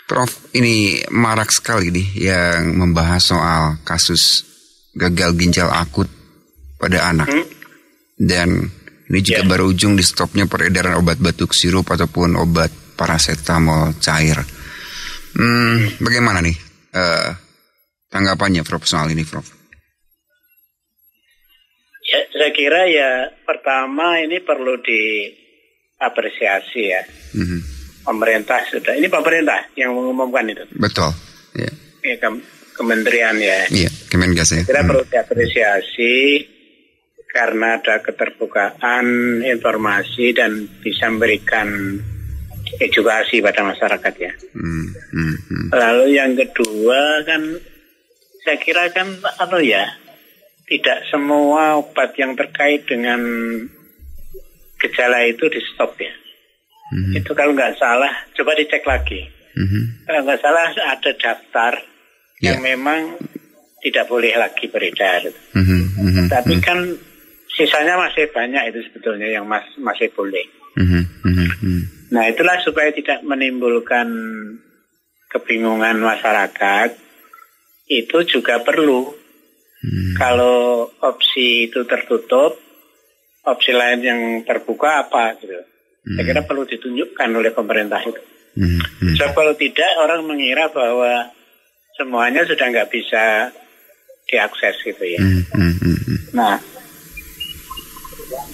Prof, ini marak sekali nih yang membahas soal kasus gagal ginjal akut pada anak. Dan ini juga baru ujung di stopnya peredaran obat batuk sirup ataupun obat paracetamol cair. Bagaimana nih tanggapannya Prof soal ini, Prof? Ya, saya kira ya pertama ini perlu diapresiasi ya. Pemerintah sudah, ini pemerintah yang mengumumkan itu. Betul. Ya. Ya, kementerian ya. Iya, Kemenkes ya. Saya kira perlu diapresiasi karena ada keterbukaan informasi dan bisa memberikan edukasi pada masyarakat ya. Lalu yang kedua kan, saya kira kan tidak semua obat yang terkait dengan gejala itu di stop ya. Itu kalau nggak salah, coba dicek lagi. Kalau nggak salah ada daftar yang memang tidak boleh lagi beredar. Tapi kan sisanya masih banyak itu sebetulnya yang masih boleh. Nah itulah supaya tidak menimbulkan kebingungan masyarakat, itu juga perlu. Kalau opsi itu tertutup, opsi lain yang terbuka apa gitu. Saya kira perlu ditunjukkan oleh pemerintah itu. So, kalau tidak orang mengira bahwa semuanya sudah nggak bisa diakses gitu ya. Nah,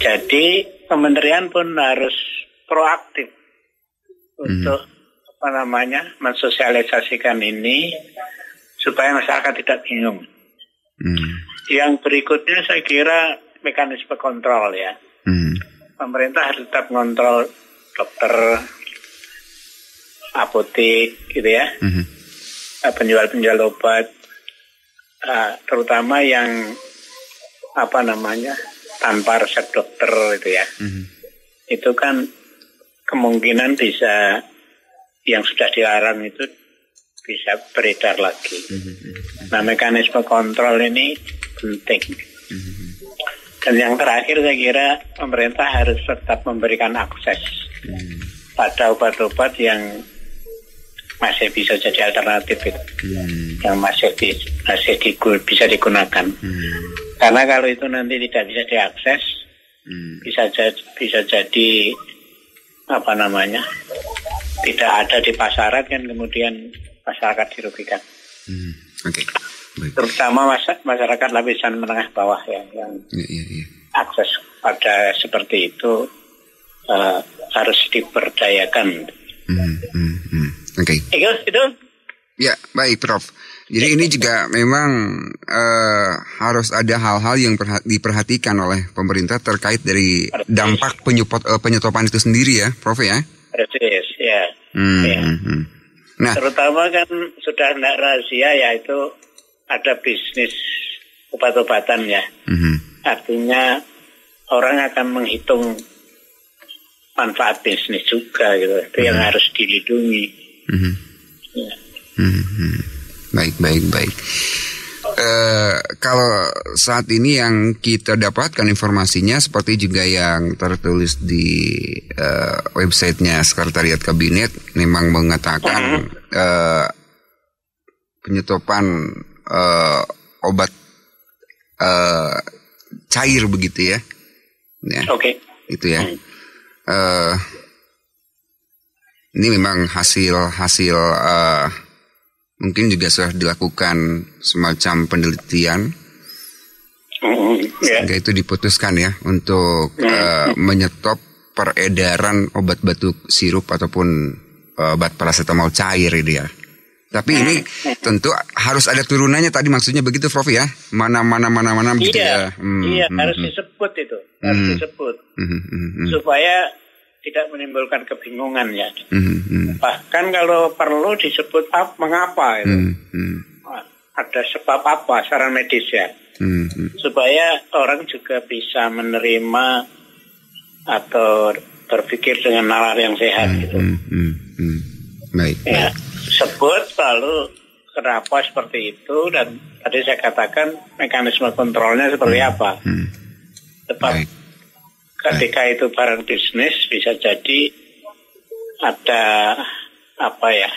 jadi kementerian pun harus proaktif untuk mensosialisasikan ini supaya masyarakat tidak bingung. Yang berikutnya saya kira mekanisme kontrol ya. Pemerintah harus tetap mengontrol dokter, apotek gitu ya, penjual-penjual obat, terutama yang tanpa resep dokter itu ya. Itu kan kemungkinan bisa yang sudah dilarang itu bisa beredar lagi. Nah, mekanisme kontrol ini penting. Dan yang terakhir saya kira pemerintah harus tetap memberikan akses pada obat-obat yang masih bisa jadi alternatif itu, yang masih bisa digunakan. Karena kalau itu nanti tidak bisa diakses, bisa jadi tidak ada di pasaran kan, kemudian masyarakat dirugikan. Terutama masyarakat lapisan menengah bawah ya, yang akses pada seperti itu harus diberdayakan. Itu. Ya, baik Prof. Jadi ini juga memang harus ada hal-hal yang diperhatikan oleh pemerintah terkait dari dampak penyetopan itu sendiri ya, Prof ya. Persis, ya. Nah, terutama kan sudah tidak rahasia ya, itu ada bisnis obat-obatan ya. Artinya orang akan menghitung manfaat bisnis juga gitu. Itu yang harus dilindungi. Ya. Baik. Kalau saat ini yang kita dapatkan informasinya seperti juga yang tertulis di websitenya Sekretariat Kabinet memang mengatakan penyetopan obat cair begitu ya. Itu ya. Ini memang hasil mungkin juga sudah dilakukan semacam penelitian sehingga itu diputuskan ya untuk menyetop peredaran obat batuk sirup ataupun obat paracetamol cair ini ya. Tapi ini tentu harus ada turunannya tadi, maksudnya begitu Prof ya. Mana begitu ya. Harus disebut itu. Harus disebut. Supaya tidak menimbulkan kebingungan ya. Bahkan kalau perlu disebut mengapa itu. Ada sebab apa secara medis ya. Supaya orang juga bisa menerima atau berpikir dengan nalar yang sehat gitu. Baik. Ya, sebut lalu kenapa seperti itu, dan tadi saya katakan mekanisme kontrolnya seperti apa. Sebab ketika itu barang bisnis bisa jadi ada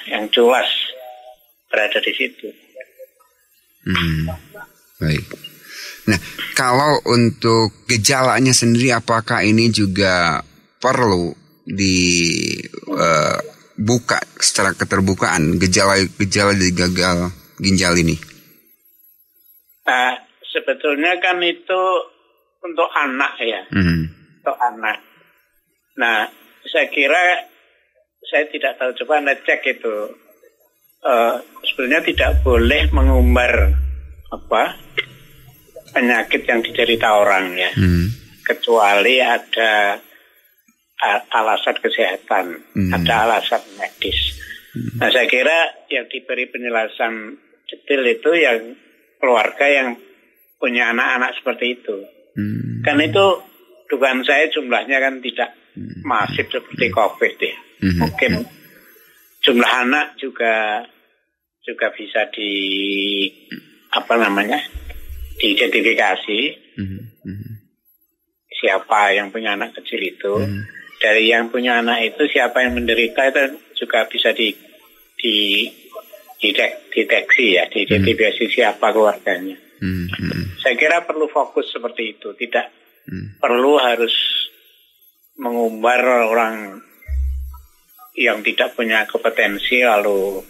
yang culas berada di situ. Baik. Nah, kalau untuk gejalanya sendiri, apakah ini juga perlu dibuka secara keterbukaan gejala dari gagal ginjal ini? Sebetulnya kan itu untuk anak ya, untuk anak. Nah, saya kira saya tidak tahu, coba Anda cek itu. Sebenarnya tidak boleh mengumbar penyakit yang diderita orang ya, kecuali ada alasan kesehatan, ada alasan medis. Nah, saya kira yang diberi penjelasan detail itu yang keluarga yang punya anak-anak seperti itu. Kan itu dugaan saya jumlahnya kan tidak masif seperti COVID ya. Mungkin jumlah anak juga bisa diidentifikasi siapa yang punya anak kecil itu. Dari yang punya anak itu siapa yang menderita itu juga bisa dideteksi ya, diidentifikasi siapa keluarganya. Saya kira perlu fokus seperti itu, tidak perlu harus mengumbar orang yang tidak punya kompetensi lalu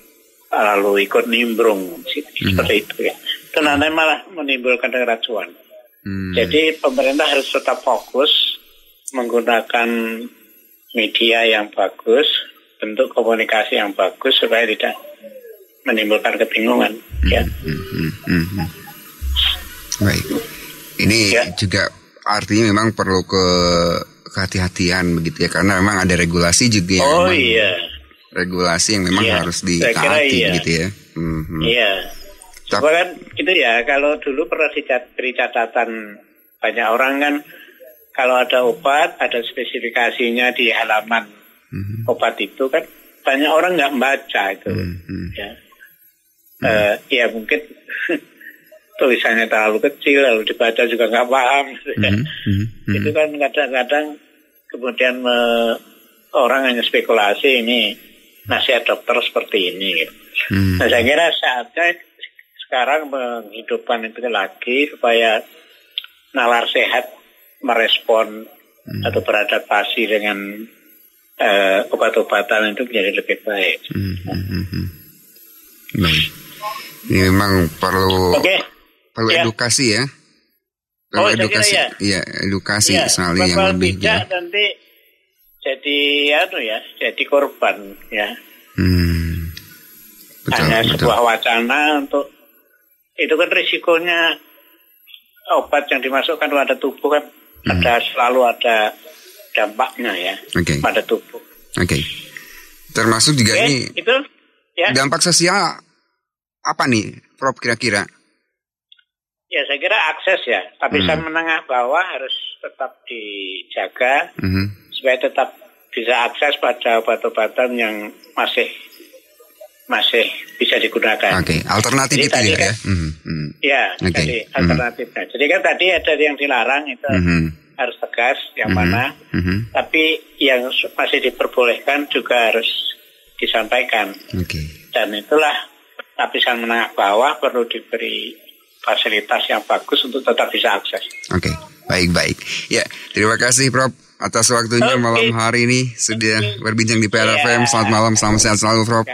ikut nimbrung seperti itu ya. Itu nanti malah menimbulkan keracuan. Jadi pemerintah harus tetap fokus menggunakan media yang bagus, bentuk komunikasi yang bagus supaya tidak menimbulkan kebingungan. Ya. Baik. Ini juga artinya memang perlu kehati-hatian begitu ya, karena memang ada regulasi juga yang regulasi yang memang harus ditaati gitu ya. Iya. Coba kan gitu ya, kalau dulu pernah beri catatan banyak orang kan, kalau ada obat ada spesifikasinya di halaman obat itu kan banyak orang nggak membaca itu. Ya mungkin tulisannya terlalu kecil lalu dibaca juga nggak paham. Itu kan kadang-kadang kemudian orang hanya spekulasi ini nasihat dokter seperti ini. Nah, saya kira saatnya sekarang menghidupkan itu lagi supaya nalar sehat merespon atau beradaptasi dengan obat-obatan itu menjadi lebih baik. Baik. Ini memang perlu edukasi ya. Perlu edukasi. Iya, edukasi soal yang lebih. Tidak nanti jadi korban ya. Hanya sebuah wacana untuk itu kan risikonya obat yang dimasukkan pada tubuh kan selalu ada dampaknya ya pada tubuh. Termasuk juga ini itu ya. Dampak sosial apa nih, Prof, kira-kira? Ya, saya kira akses ya, lapisan menengah bawah harus tetap dijaga supaya tetap bisa akses pada obat-obatan yang masih bisa digunakan. Alternatif itu ya. Jadi alternatifnya. Jadi kan tadi ada yang dilarang itu harus tegas yang mana, tapi yang masih diperbolehkan juga harus disampaikan. Dan itulah lapisan menengah bawah perlu diberi fasilitas yang bagus untuk tetap bisa akses. Baik. Ya, terima kasih Prof atas waktunya malam hari ini sudah berbincang di PRFM. Selamat malam, salam sehat selalu Prof.